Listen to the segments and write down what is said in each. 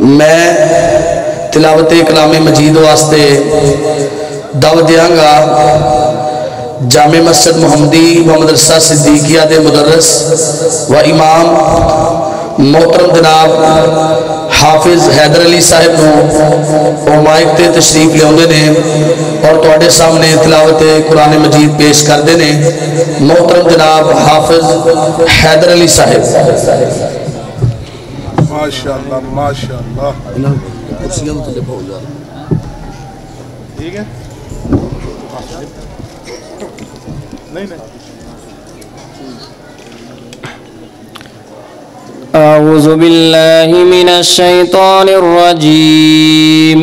मैं तिलावत कलाम मजीद वास्ते दावत देंगा जामे मस्जिद मुहम्मदी व मदरसा सिद्दीकिया दे मुदर्रिस व इमाम मोहतरम जनाब हाफिज हैदर अली साहब को माइक ते तशरीफ लियाउंदे ने और तुहाडे सामने तिलावत कुरान मजीद पेश करते हैं। मोहतरम जनाब हाफिज हैदर अली साहब। माशाअल्लाह माशाअल्लाह। कुर्सियां तो थल्ले बहुत ज़्यादा ठीक है। नहीं अऊज़ु बिल्लाहि मिनश शैतानिर रजीम।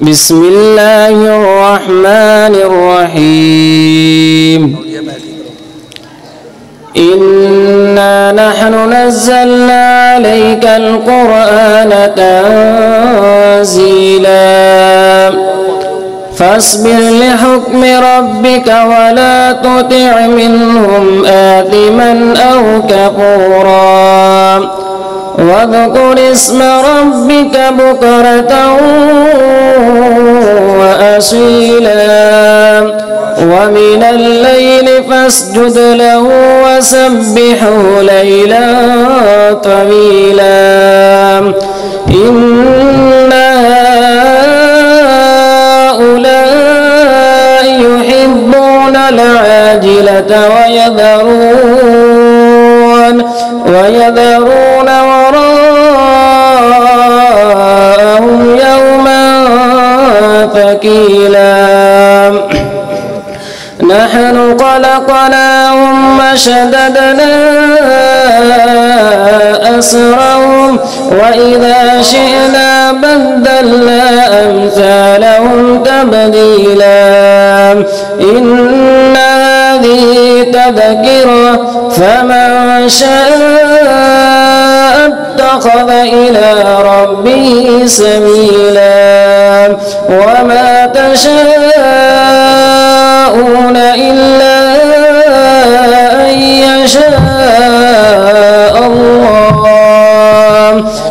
बिस्मिल्लाहिर रहमानिर रहीम। इन्ना नहनु नज़्ज़लना अलैकल क़ुरआन तंज़ीला फस्बिर लिहुक्मि रब्बिका वला तुतिअ मिनहुम आथिमन औ कफूरा वज़कुर इस्म रब्बिका बुक्रतन व असीला वमिनल लैलि फस्जुद लहु वसब्बिहु लैलन तवीला। इन्ना العاجلة ويذرون وراءهم يوما ثقيلا نحن خلقناهم وشددنا أسرهم وإذا شئنا بدلنا أمثالهم تبديلا إن هذه تذكرة فمن شاء اتخذ إلى ربه سبيلا وما تشاءون إلا أن يشاء الله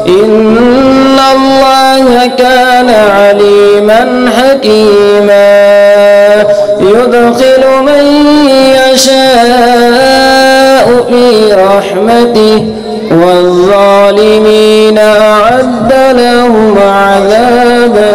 إن الله كان عليما حكيما يدخل من يشاء في رحمته والظالمين أعد لهم عذابا